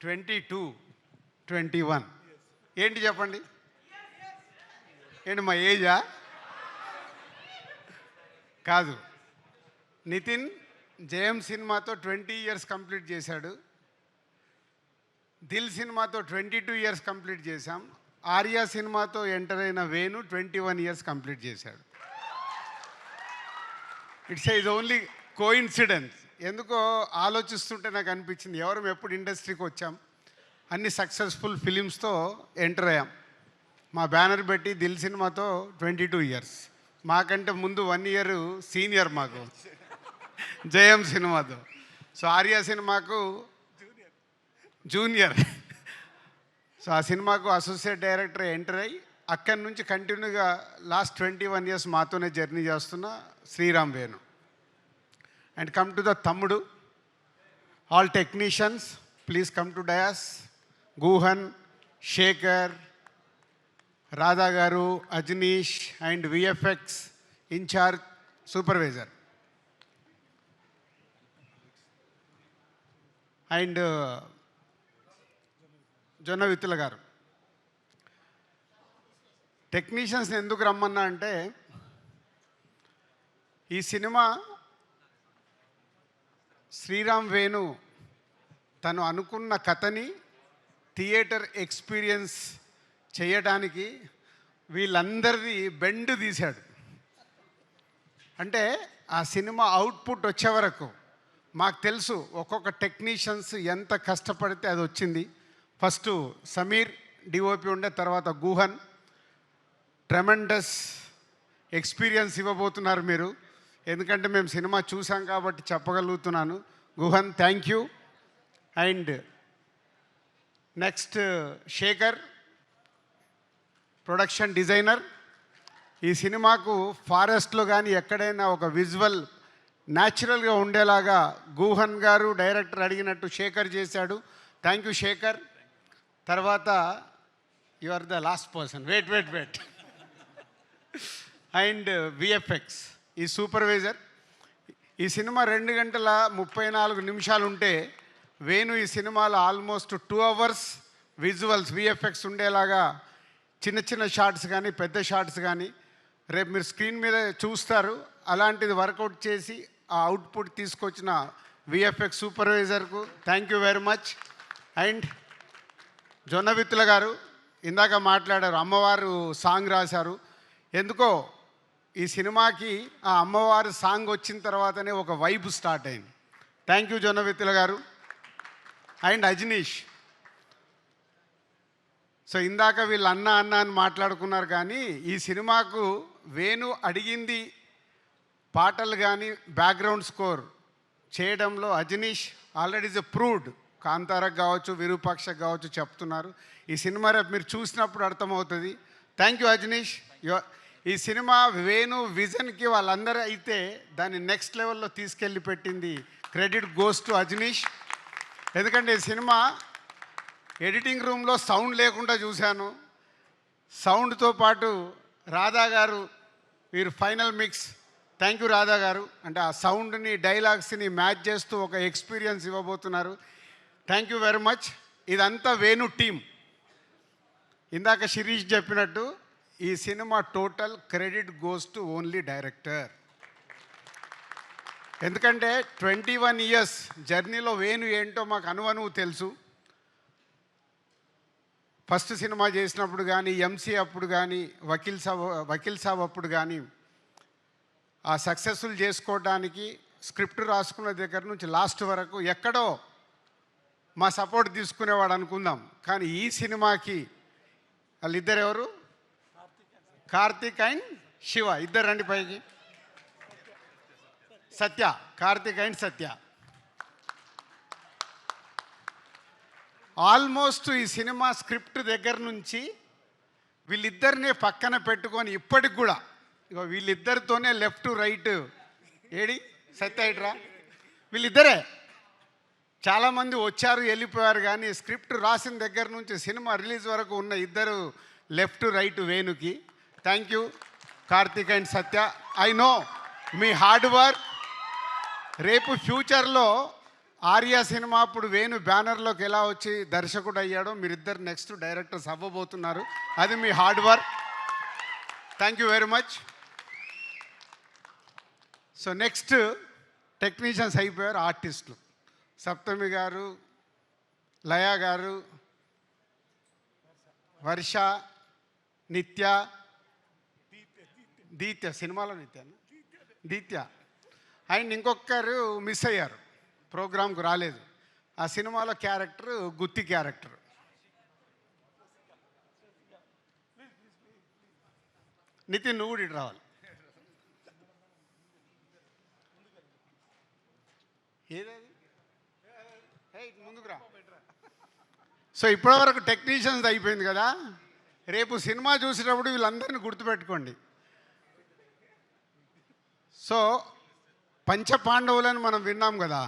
22, 21 ఏంటి చెప్పండి? ఏంటి మా ఏజా? కాదు. నితిన్ జయం సినిమాతో 20 ఇయర్స్ కంప్లీట్ చేశాడు. దిల్ సినిమాతో 22 ఇయర్స్ కంప్లీట్ చేశాం. ఆర్యా సినిమాతో ఎంటర్ అయిన వేణు 21 ఇయర్స్ కంప్లీట్ చేశాడు. It's is only coincidence. ఎందుకో ఆలోచిస్తుంటే నాకు అనిపించింది, ఎవరం ఎప్పుడు ఇండస్ట్రీకి వచ్చాం, అన్ని సక్సెస్ఫుల్ ఫిలిమ్స్తో ఎంటర్ అయ్యాం. మా బ్యానర్ పెట్టి దిల్ సినిమాతో 22 ఇయర్స్, మాకంటే ముందు 1 ఇయర్ సీనియర్ మాకు జయం సినిమాతో. సో ఆర్యా సినిమాకు జూనియర్. సో ఆ సినిమాకు అసోసియేట్ డైరెక్టర్ ఎంటర్ అయ్యి అక్కడి నుంచి కంటిన్యూగా లాస్ట్ 21 ఇయర్స్ మాతోనే జర్నీ చేస్తున్న Sriram Venu. And come to the Thammudu. All technicians please come to dais. Guhan, Shekhar, Radha garu, Ajaneesh and VFX incharge supervisor and Jonnavithula గారు. టెక్నీషియన్స్ని ఎందుకు రమ్మన్నా అంటే, ఈ సినిమా శ్రీరామ్ వేణు తను అనుకున్న కథని థియేటర్ ఎక్స్పీరియన్స్ చేయడానికి వీళ్ళందరిది బెండ్ తీశాడు. అంటే ఆ సినిమా అవుట్పుట్ వచ్చే వరకు మాకు తెలుసు ఒక్కొక్క టెక్నీషియన్స్ ఎంత కష్టపడితే అది వచ్చింది. ఫస్ట్ సమీర్ డిఓపి ఉండే, తర్వాత గుహన్. ట్రెమెండస్ ఎక్స్పీరియన్స్ ఇవ్వబోతున్నారు మీరు, ఎందుకంటే మేము సినిమా చూసాం కాబట్టి చెప్పగలుగుతున్నాను. Guhan, thank you. And next Shekhar, production designer. ఈ సినిమాకు ఫారెస్ట్లో కానీ ఎక్కడైనా ఒక విజువల్ న్యాచురల్గా ఉండేలాగా గుహన్ గారు డైరెక్టర్ అడిగినట్టు శేఖర్ చేశాడు. Thank you Shekhar. తర్వాత you are the last person, wait and VFX ఈ సూపర్వైజర్. ఈ సినిమా 2 గంటల 34 నిమిషాలు ఉంటే వేణు ఈ సినిమాలో ఆల్మోస్ట్ 2 అవర్స్ విజువల్స్ విఎఫ్ఎక్స్ ఉండేలాగా చిన్న చిన్న షార్ట్స్ కానీ పెద్ద షార్ట్స్ కానీ రేపు మీరు స్క్రీన్ మీద చూస్తారు. అలాంటిది వర్కౌట్ చేసి ఆ అవుట్పుట్ తీసుకొచ్చిన విఎఫ్ఎక్స్ సూపర్వైజర్కు thank you very much. And Jonnavithula గారు ఇందాక మాట్లాడారు, అమ్మవారు సాంగ్ రాశారు. ఎందుకో ఈ సినిమాకి ఆ అమ్మవారు సాంగ్ వచ్చిన తర్వాతనే ఒక వైబ్ స్టార్ట్ అయింది. థ్యాంక్ యూ జొన్న విత్తుల గారు. అండ్ అజనీష్. సో ఇందాక వీళ్ళు అన్న అని మాట్లాడుకున్నారు, కానీ ఈ సినిమాకు వేణు అడిగింది పాటలు కానీ బ్యాక్గ్రౌండ్ స్కోర్ చేయడంలో అజనీష్ ఆల్రెడీ ఇస్ ప్రూవ్డ్. కాంతారకు కావచ్చు, విరూపాక్షకు కావచ్చు చెప్తున్నారు. ఈ సినిమా రేపు మీరు చూసినప్పుడు అర్థమవుతుంది. Thank you Ajaneesh. ఈ సినిమా వేణు విజన్కి వాళ్ళందరూ అయితే దాన్ని నెక్స్ట్ లెవెల్లో తీసుకెళ్ళి పెట్టింది. Credit goes to Ajaneesh. ఎందుకంటే ఈ సినిమా ఎడిటింగ్ రూమ్లో సౌండ్ లేకుండా చూశాను. సౌండ్తో పాటు రాధా గారు వీరు final mix. Thank you Radha గారు. అంటే ఆ సౌండ్ని డైలాగ్స్ని మ్యాచ్ చేస్తూ ఒక ఎక్స్పీరియన్స్ ఇవ్వబోతున్నారు. Thank you very much. ఇదంతా వేణు టీమ్. ఇందాక శిరీష్ చెప్పినట్టు ఈ cinema total credit goes to only director. ఎందుకంటే 21 ఇయర్స్ జర్నీలో వేణు ఏంటో మాకు అనువనువు తెలుసు. ఫస్ట్ సినిమా చేసినప్పుడు కానీ, ఎంసీ అప్పుడు కానీ, వకీల్ సాబ్ అప్పుడు కానీ ఆ సక్సెస్ఫుల్ చేసుకోవడానికి స్క్రిప్ట్ రాసుకున్న దగ్గర నుంచి లాస్ట్ వరకు ఎక్కడో మా సపోర్ట్ తీసుకునేవాడు అనుకుందాం. కానీ ఈ సినిమాకి వాళ్ళిద్దరు ఎవరు? కార్తీక్ అండ్ శివ. ఇద్దరు రండి పైకి. సత్య, కార్తీక్ అండ్ సత్య. ఆల్మోస్ట్ ఈ సినిమా స్క్రిప్ట్ దగ్గర నుంచి వీళ్ళిద్దరిని పక్కన పెట్టుకొని ఇప్పటికి కూడా ఇగో వీళ్ళిద్దరితోనే లెఫ్ట్ రైట్ ఏడి సత్య ఇట్రా వీళ్ళిద్దరే. చాలామంది వచ్చారు వెళ్ళిపోయారు, కానీ స్క్రిప్ట్ రాసిన దగ్గర నుంచి సినిమా రిలీజ్ వరకు ఉన్న ఇద్దరు లెఫ్ట్ రైట్ వేణుకి. Thank you Karthik and Satya. I know మీ హార్డ్ వర్క్ రేపు ఫ్యూచర్లో ఆర్య సినిమా అప్పుడు వేణు బ్యానర్లోకి ఎలా వచ్చి దర్శకుడు అయ్యాడో మీరిద్దరు నెక్స్ట్ డైరెక్టర్స్ అవ్వబోతున్నారు. అది మీ hard work. Thank you very much. So next technicians అయిపోయారు, ఆర్టిస్టులు. సప్తమి గారు, లయ గారు, వర్ష, నిత్య, దీత్య, సినిమాలో దీత్య అండ్ ఇంకొకరు మిస్ అయ్యారు, ప్రోగ్రామ్కు రాలేదు. ఆ సినిమాలో క్యారెక్టర్ గుత్తి క్యారెక్టర్. నితిన్ నువ్వు కూడా ఇటు రావాలి. ఏదది ముందుకు రా. సో ఇప్పటివరకు టెక్నీషియన్స్ అయిపోయింది కదా. రేపు సినిమా చూసేటప్పుడు వీళ్ళందరినీ గుర్తుపెట్టుకోండి. సో పంచపాండవులని మనం విన్నాం కదా.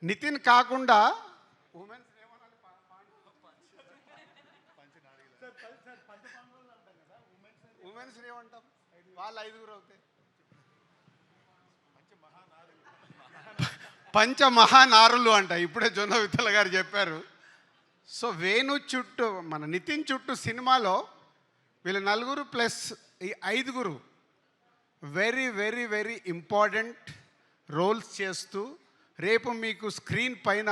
నితిన్ కాకుండా ఉమెన్స్ ఏమంటాం, వాళ్ళు 5గురు అవుతాయి. పంచమహానారులు అంట, ఇప్పుడే జొన్న విత్తల గారు చెప్పారు. సో వేణు చుట్టూ, మన నితిన్ చుట్టూ సినిమాలో వీళ్ళు 4 ప్లస్ ఈ 5గురు very very very important roles చేస్తూ రేపు మీకు స్క్రీన్ పైన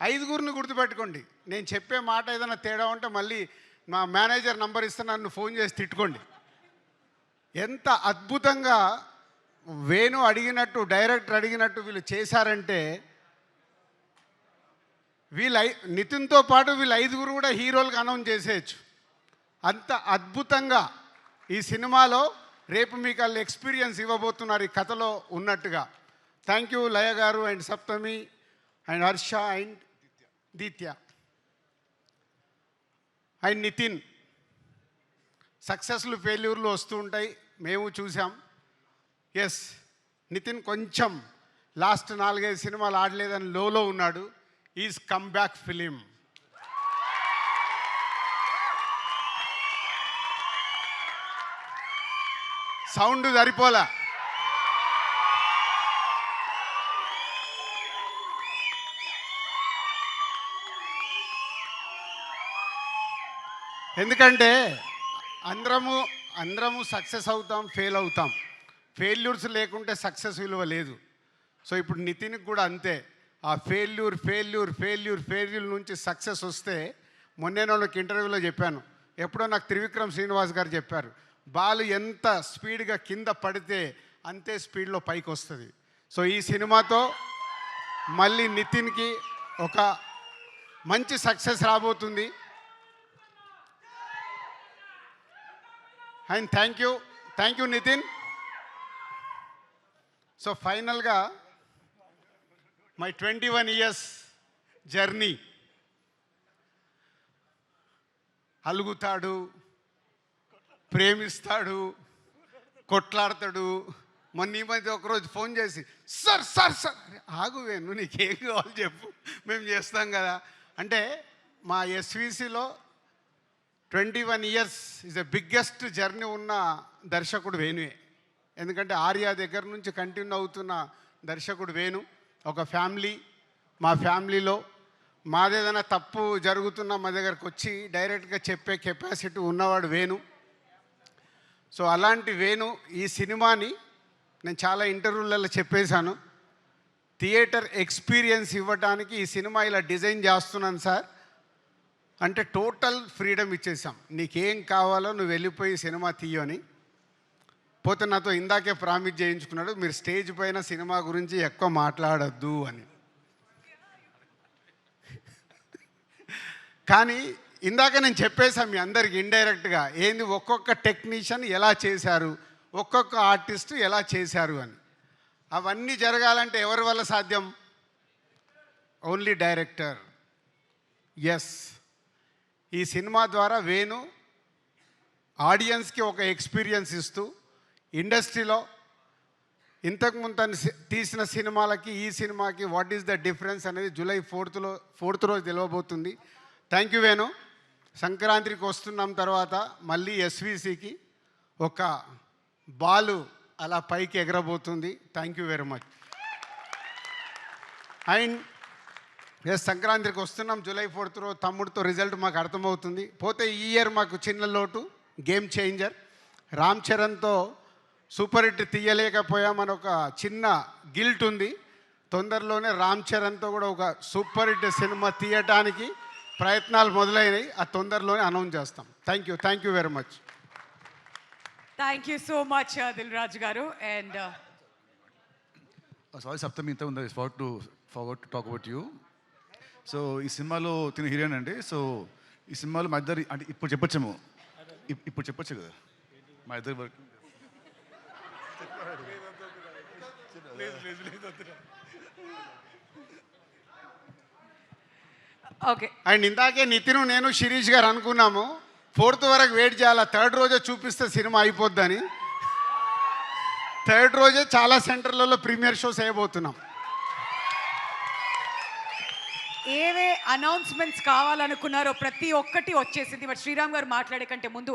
5గురిని గుర్తుపెట్టుకోండి. నేను చెప్పే మాట ఏదైనా తేడా ఉంటే మళ్ళీ మా మేనేజర్ నంబర్ ఇస్తే నన్ను ఫోన్ చేసి తిట్టుకోండి. ఎంత అద్భుతంగా వేణు అడిగినట్టు, డైరెక్టర్ అడిగినట్టు వీళ్ళు చేశారంటే, నితిన్తో పాటు వీళ్ళు 5గురు కూడా హీరోలుగా అనౌన్స్ చేసేయచ్చు. అంత అద్భుతంగా ఈ సినిమాలో రేపు మీకు వాళ్ళు ఎక్స్పీరియన్స్ ఇవ్వబోతున్నారు ఈ కథలో ఉన్నట్టుగా. Thank you Laya garu and Saptami and Harsha and Deetya and Nithiin. సక్సెస్లు ఫెయిల్యూర్లు వస్తూ ఉంటాయి, మేము చూసాం. ఎస్, నితిన్ కొంచెం లాస్ట్ 4-5 సినిమాలు ఆడలేదని లోలో ఉన్నాడు. Is come back film. Sound సరిపోలా. ఎందుకంటే అందరము సక్సెస్ అవుతాం, ఫెయిల్ అవుతాం. ఫెయిల్యూర్స్ లేకుంటే సక్సెస్ విలువ లేదు. సో ఇప్పుడు నితిన్కి కూడా అంతే. ఆ ఫెయిల్యూర్ నుంచి సక్సెస్ వస్తే, మొన్నే వాళ్ళకి ఇంటర్వ్యూలో చెప్పాను, ఎప్పుడో నాకు త్రివిక్రమ్ శ్రీనివాస్ గారు చెప్పారు, బాల్ ఎంత స్పీడ్గా కింద పడితే అంతే స్పీడ్లో పైకి వస్తుంది. సో ఈ సినిమాతో మళ్ళీ నితిన్కి ఒక మంచి సక్సెస్ రాబోతుంది. And thank you Nitin. So ఫైనల్గా మై 21 years జర్నీ. అలుగుతాడు, ప్రేమిస్తాడు, కొట్లాడతాడు. మొన్న ఈ మధ్య ఒకరోజు ఫోన్ చేసి, సార్ ఆగువేను, నీకేం కావాలి చెప్పు, మేము చేస్తాం కదా అంటే. మా ఎస్విసిలో 21 years is the biggest journey ఉన్న దర్శకుడు వేణువే. ఎందుకంటే ఆర్య దగ్గర నుంచి కంటిన్యూ అవుతున్న దర్శకుడు వేణు. ఒక ఫ్యామిలీ, మా ఫ్యామిలీలో మాదేదైనా తప్పు జరుగుతున్నా మా దగ్గరకు వచ్చి డైరెక్ట్గా చెప్పే కెపాసిటీ ఉన్నవాడు వేణు. సో అలాంటి వేణు ఈ సినిమాని నేను చాలా ఇంటర్వ్యూలలో చెప్పేశాను, థియేటర్ ఎక్స్పీరియన్స్ ఇవ్వడానికి ఈ సినిమా ఇలా డిజైన్ చేస్తున్నాను సార్ అంటే టోటల్ ఫ్రీడమ్ ఇచ్చేసాం. నీకేం కావాలో నువ్వు వెళ్ళిపోయి సినిమా తీయని. పోతే నాతో ఇందాకే ప్రామిస్ చేయించుకున్నాడు, మీరు స్టేజ్ పైన సినిమా గురించి ఎక్కువ మాట్లాడద్దు అని. కానీ ఇందాక నేను చెప్పేశాను మీ అందరికి ఇండైరెక్ట్గా, ఏంది ఒక్కొక్క టెక్నీషియన్ ఎలా చేశారు, ఒక్కొక్క ఆర్టిస్టు ఎలా చేశారు అని. అవన్నీ జరగాలంటే ఎవరి వల్ల సాధ్యం? Only director. ఎస్, ఈ సినిమా ద్వారా వేణు ఆడియన్స్కి ఒక ఎక్స్పీరియన్స్ ఇస్తూ ఇండస్ట్రీలో ఇంతకుముందు తను తీసిన సినిమాలకి ఈ సినిమాకి వాట్ ఈస్ ద డిఫరెన్స్ అనేది జూలై 4th రోజు తెలియబోతుంది. Thank you Venu. సంక్రాంతికి వస్తున్నాం తర్వాత మళ్ళీ ఎస్విసికి ఒక బాలు అలా పైకి ఎగరబోతుంది. Thank you very much. And yes సంక్రాంతికి వస్తున్నాం జూలై 4th రోజు తమ్ముడితో రిజల్ట్ మాకు అర్థమవుతుంది. పోతే ఈ ఇయర్ మాకు చిన్న లోటు, గేమ్ చేంజర్ రామ్ చరణ్తో సూపర్ హిట్ తీయలేకపోయామని ఒక చిన్న గిల్ట్ ఉంది. తొందరలోనే రామ్ చరణ్తో కూడా ఒక సూపర్ హిట్ సినిమా తీయటానికి ప్రయత్నాలు మొదలైనవి. ఆ తొందరలోనే అనౌన్స్ చేస్తాం. Thank you very much. Thank you so much Dil Raju garu. And sorry Saptami, ఇంత ఉంది forward to talk about you. So ఈ సినిమాలో తిన హీరోయిన్ అండి. సో ఈ సినిమాలో మా ఇద్దరు అంటే ఇప్పుడు చెప్పొచ్చాము, ఇప్పుడు చెప్పొచ్చు కదా మా ఇద్దరు వర్క్. ఓకే. అండ్ ఇందాకే నితిన్ నేను శిరీష్ గారు అనుకున్నాము 4th వరకు వెయిట్ చేయాలా, 3rd రోజే చూపిస్తే సినిమా అయిపోద్దని. 3rd రోజే చాలా సెంటర్లలో ప్రీమియర్ షోస్ వేయబోతున్నాం. ఏవే అనౌన్స్మెంట్స్ కావాలనుకున్నారో ప్రతి ఒక్కటి వచ్చేసింది. బట్ శ్రీరామ్ గారు మాట్లాడే కంటే ముందు